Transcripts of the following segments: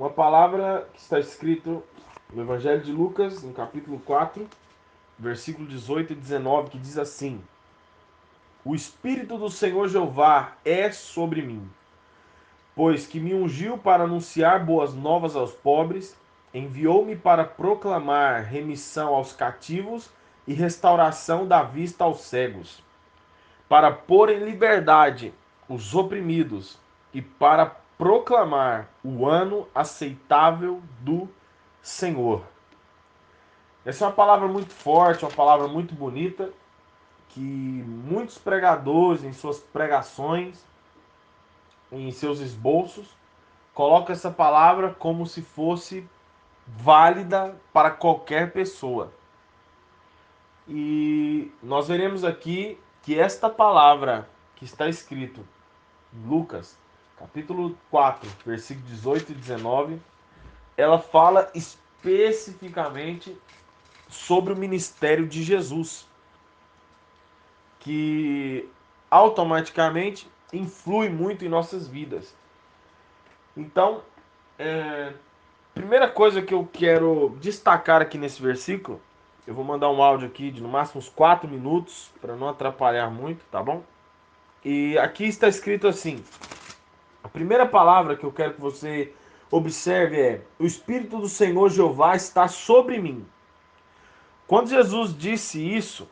uma palavra que está escrito no Evangelho de Lucas, no capítulo 4, versículo 18 e 19, que diz assim: O Espírito do Senhor Jeová é sobre mim, pois que me ungiu para anunciar boas novas aos pobres, enviou-me para proclamar remissão aos cativos e restauração da vista aos cegos, para pôr em liberdade os oprimidos e para proclamar o ano aceitável do Senhor. Essa é uma palavra muito forte, uma palavra muito bonita, que muitos pregadores em suas pregações, em seus esboços, colocam essa palavra como se fosse válida para qualquer pessoa. E nós veremos aqui que esta palavra que está escrito em Lucas, capítulo 4, versículo 18 e 19, ela fala especificamente sobre o ministério de Jesus, que automaticamente influi muito em nossas vidas. Então, primeira coisa que eu quero destacar aqui nesse versículo, eu vou mandar um áudio aqui de no máximo uns 4 minutos, para não atrapalhar muito, tá bom? E aqui está escrito assim: a primeira palavra que eu quero que você observe é: o Espírito do Senhor Jeová está sobre mim. Quando Jesus disse isso,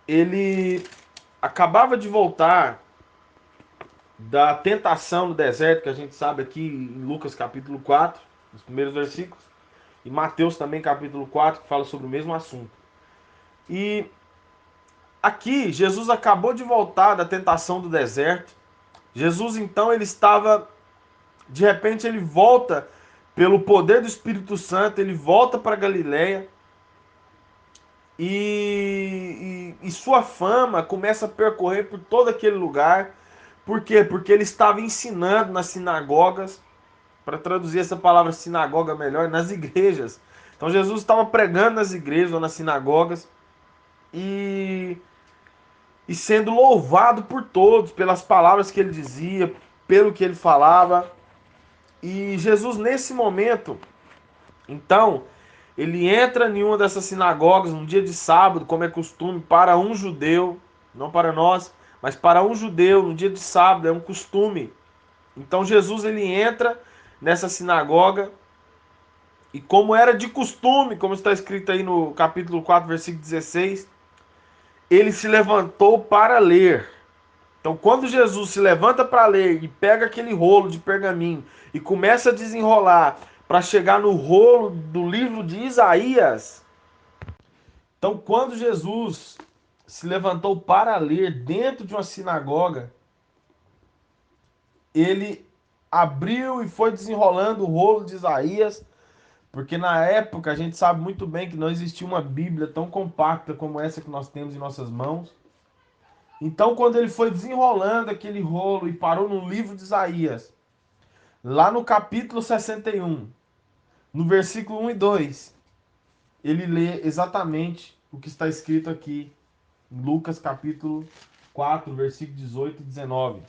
ele acabava de voltar da tentação no deserto, que a gente sabe aqui em Lucas capítulo 4, nos primeiros versículos, e Mateus também capítulo 4, que fala sobre o mesmo assunto. E aqui Jesus acabou de voltar da tentação do deserto. Jesus então ele estava, de repente ele volta pelo poder do Espírito Santo, ele volta para Galiléia e sua fama começa a percorrer por todo aquele lugar. Por quê? Porque ele estava ensinando nas sinagogas, para traduzir essa palavra sinagoga melhor, nas igrejas. Então Jesus estava pregando nas igrejas ou nas sinagogas e, e sendo louvado por todos, pelas palavras que ele dizia, pelo que ele falava. E Jesus, nesse momento, então, ele entra em uma dessas sinagogas no dia de sábado, como é costume, para um judeu, não para nós, mas para um judeu, no dia de sábado, é um costume. Então Jesus ele entra nessa sinagoga e como era de costume, como está escrito aí no capítulo 4, versículo 16, ele se levantou para ler. Então, quando Jesus se levanta para ler e pega aquele rolo de pergaminho e começa a desenrolar para chegar no rolo do livro de Isaías, então, quando Jesus se levantou para ler dentro de uma sinagoga, ele abriu e foi desenrolando o rolo de Isaías, porque na época a gente sabe muito bem que não existia uma Bíblia tão compacta como essa que nós temos em nossas mãos. Então, quando ele foi desenrolando aquele rolo e parou no livro de Isaías, lá no capítulo 61, no versículo 1 e 2, ele lê exatamente o que está escrito aqui em Lucas capítulo 4, versículo 18 e 19.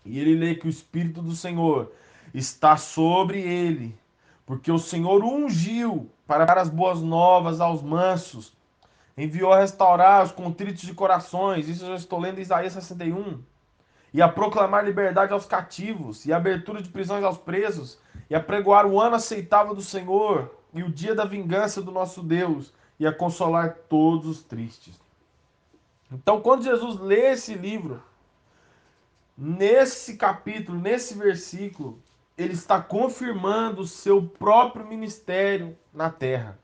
E ele lê que o Espírito do Senhor está sobre ele, porque o Senhor o ungiu para dar as boas novas aos mansos, enviou a restaurar os contritos de corações, isso eu já estou lendo em Isaías 61, e a proclamar liberdade aos cativos, e a abertura de prisões aos presos, e a pregoar o ano aceitável do Senhor, e o dia da vingança do nosso Deus, e a consolar todos os tristes. Então, quando Jesus lê esse livro, nesse capítulo, nesse versículo, ele está confirmando o seu próprio ministério na terra.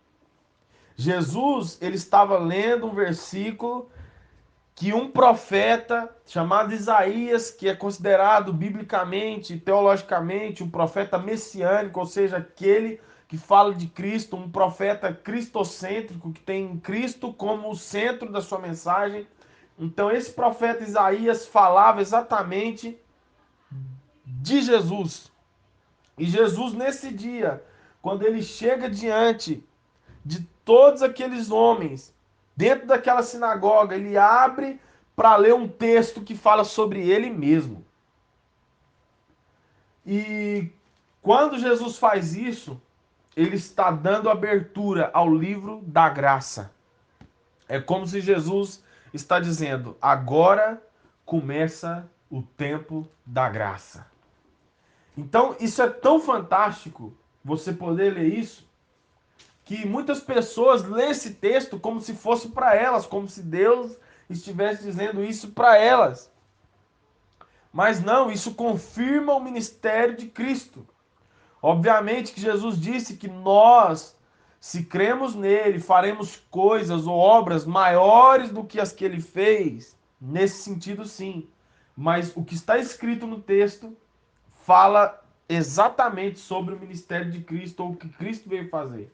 Jesus, ele estava lendo um versículo que um profeta chamado Isaías, que é considerado biblicamente, teologicamente, um profeta messiânico, ou seja, aquele que fala de Cristo, um profeta cristocêntrico, que tem Cristo como o centro da sua mensagem. Então, esse profeta Isaías falava exatamente de Jesus. E Jesus, nesse dia, quando ele chega diante de todos aqueles homens, dentro daquela sinagoga, ele abre para ler um texto que fala sobre ele mesmo. E quando Jesus faz isso, ele está dando abertura ao livro da graça. É como se Jesus está dizendo: agora começa o tempo da graça. Então, isso é tão fantástico, você poder ler isso, que muitas pessoas lêem esse texto como se fosse para elas, como se Deus estivesse dizendo isso para elas. Mas não, isso confirma o ministério de Cristo. Obviamente que Jesus disse que nós, se cremos nele, faremos coisas ou obras maiores do que as que ele fez. Nesse sentido, sim. Mas o que está escrito no texto fala exatamente sobre o ministério de Cristo ou o que Cristo veio fazer.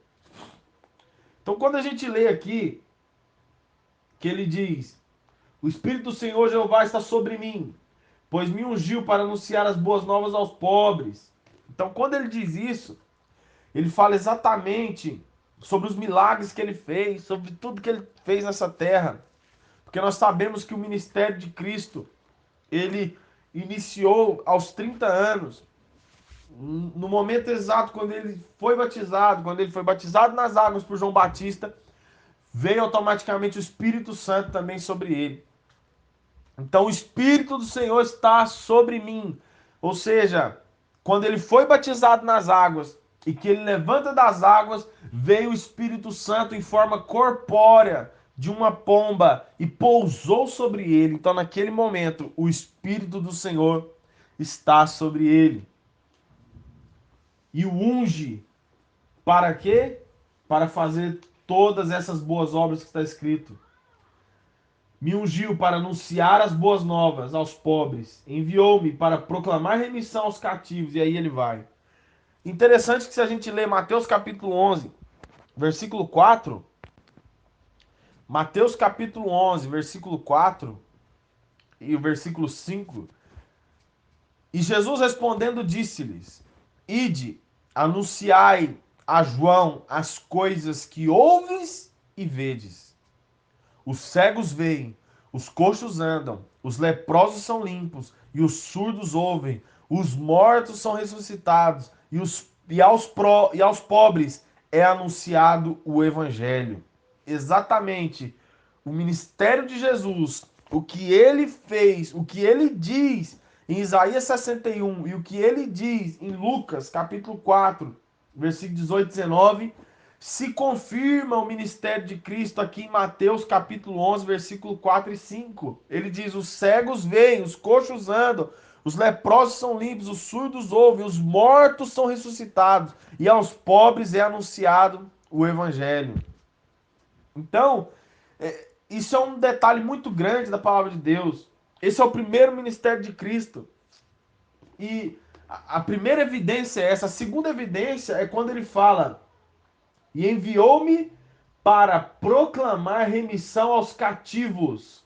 Então, quando a gente lê aqui, que ele diz: o Espírito do Senhor Jeová está sobre mim, pois me ungiu para anunciar as boas novas aos pobres. Então, quando ele diz isso, ele fala exatamente sobre os milagres que ele fez, sobre tudo que ele fez nessa terra. Porque nós sabemos que o ministério de Cristo, ele iniciou aos 30 anos, no momento exato quando ele foi batizado nas águas por João Batista, veio automaticamente o Espírito Santo também sobre ele. Então o Espírito do Senhor está sobre mim. Ou seja, quando ele foi batizado nas águas e que ele levanta das águas, veio o Espírito Santo em forma corpórea de uma pomba e pousou sobre ele. Então naquele momento o Espírito do Senhor está sobre ele. E o unge para quê? Para fazer todas essas boas obras que está escrito. Me ungiu para anunciar as boas novas aos pobres. Enviou-me para proclamar remissão aos cativos. E aí ele vai. Interessante que se a gente ler Mateus capítulo 11, versículo 4. Mateus capítulo 11, versículo 4 e o versículo 5. E Jesus respondendo disse-lhes: Ide, anunciai a João as coisas que ouves e vedes. Os cegos veem, os coxos andam, os leprosos são limpos, e os surdos ouvem, os mortos são ressuscitados, e aos pobres é anunciado o evangelho. Exatamente. O ministério de Jesus, o que ele fez, o que ele diz em Isaías 61 e o que ele diz em Lucas capítulo 4, versículo 18 e 19, se confirma o ministério de Cristo aqui em Mateus capítulo 11, versículo 4 e 5. Ele diz: os cegos veem, os coxos andam, os leprosos são limpos, os surdos ouvem, os mortos são ressuscitados, e aos pobres é anunciado o evangelho. Então, isso é um detalhe muito grande da palavra de Deus. Esse é o primeiro ministério de Cristo. E a primeira evidência é essa. A segunda evidência é quando ele fala: e enviou-me para proclamar remissão aos cativos.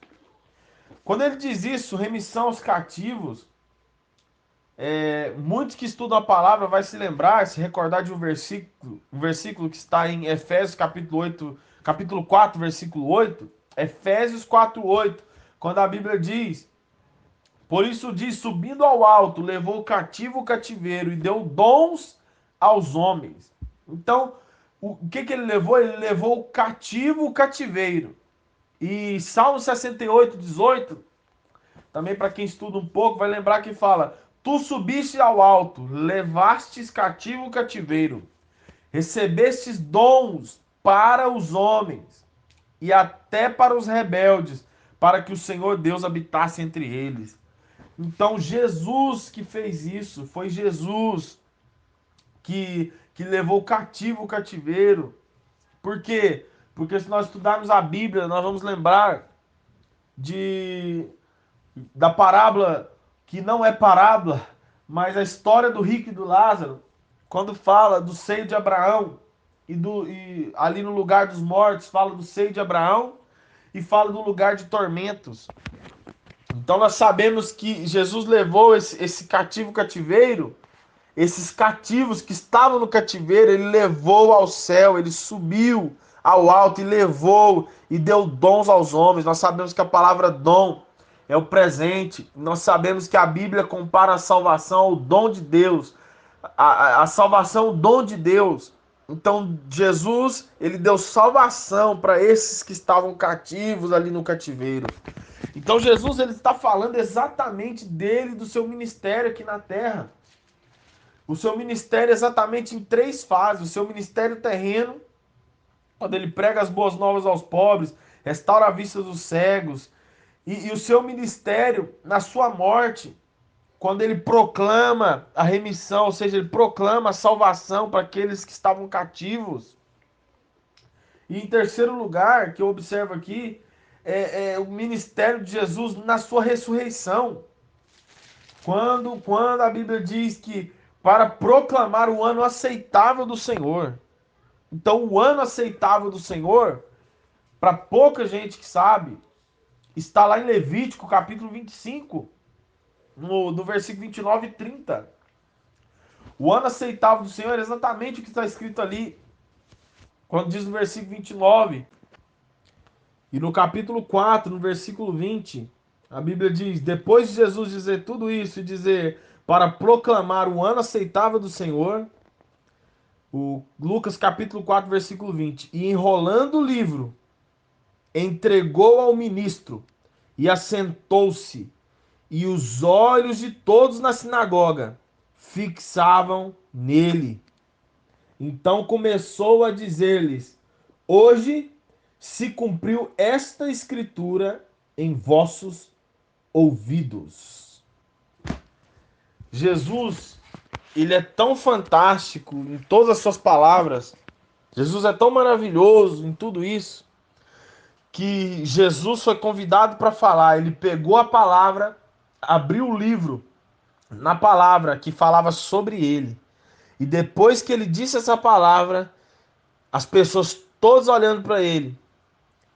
Quando ele diz isso, remissão aos cativos, muitos que estudam a palavra vai se lembrar, se recordar de um versículo que está em Efésios capítulo 4, versículo 8. Efésios 4, 8. Quando a Bíblia diz: por isso diz, subindo ao alto, levou o cativo o cativeiro e deu dons aos homens. Então, o que ele levou? Ele levou o cativo o cativeiro. E Salmo 68, 18, também para quem estuda um pouco, vai lembrar que fala: tu subiste ao alto, levastes cativo o cativeiro, recebestes dons para os homens e até para os rebeldes, para que o Senhor Deus habitasse entre eles. Então, Jesus que fez isso, foi Jesus que levou cativo o cativeiro. Por quê? Porque se nós estudarmos a Bíblia, nós vamos lembrar da parábola, que não é parábola, mas a história do rico e do Lázaro, quando fala do seio de Abraão, e ali no lugar dos mortos, fala do seio de Abraão e fala do lugar de tormentos. Então nós sabemos que Jesus levou esse cativeiro, esses cativos que estavam no cativeiro, ele levou ao céu, ele subiu ao alto e levou e deu dons aos homens. Nós sabemos que a palavra dom é o presente. Nós sabemos que a Bíblia compara a salvação ao dom de Deus. a salvação, o dom de Deus. Então Jesus, ele deu salvação para esses que estavam cativos ali no cativeiro. Então Jesus, ele está falando exatamente dele, do seu ministério aqui na terra. O seu ministério é exatamente em três fases. O seu ministério terreno, quando ele prega as boas novas aos pobres, restaura a vista dos cegos. E o seu ministério na sua morte, quando ele proclama a remissão, ou seja, ele proclama a salvação para aqueles que estavam cativos. E em terceiro lugar, que eu observo aqui, é o ministério de Jesus na sua ressurreição. Quando a Bíblia diz que para proclamar o ano aceitável do Senhor. Então, o ano aceitável do Senhor, para pouca gente que sabe, está lá em Levítico, capítulo 25, no versículo 29 e 30. O ano aceitável do Senhor é exatamente o que está escrito ali, quando diz no versículo 29. E no capítulo 4, no versículo 20, a Bíblia diz: depois de Jesus dizer tudo isso e dizer para proclamar o ano aceitável do Senhor, o Lucas capítulo 4, versículo 20, e enrolando o livro, entregou ao ministro e assentou-se, e os olhos de todos na sinagoga fixavam nele. Então começou a dizer-lhes: hoje se cumpriu esta escritura em vossos ouvidos. Jesus, ele é tão fantástico em todas as suas palavras. Jesus é tão maravilhoso em tudo isso, que Jesus foi convidado para falar. Ele pegou a palavra, abriu o livro na palavra que falava sobre ele. E depois que ele disse essa palavra, as pessoas todas olhando para ele.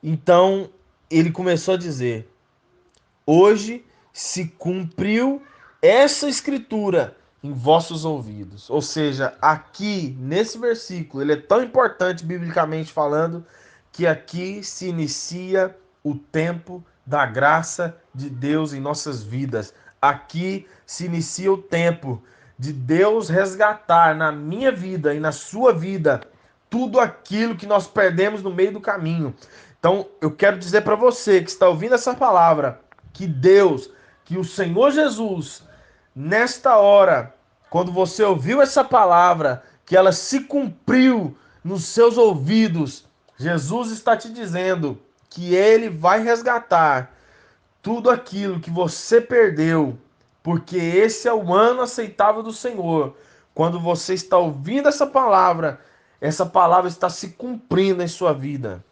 Então ele começou a dizer: hoje se cumpriu essa escritura em vossos ouvidos. Ou seja, aqui nesse versículo, ele é tão importante biblicamente falando, que aqui se inicia o tempo da graça de Deus em nossas vidas. Aqui se inicia o tempo de Deus resgatar na minha vida e na sua vida tudo aquilo que nós perdemos no meio do caminho. Então, eu quero dizer para você que está ouvindo essa palavra, que Deus, que o Senhor Jesus, nesta hora, quando você ouviu essa palavra, que ela se cumpriu nos seus ouvidos, Jesus está te dizendo que ele vai resgatar tudo aquilo que você perdeu, porque esse é o ano aceitável do Senhor. Quando você está ouvindo essa palavra está se cumprindo em sua vida.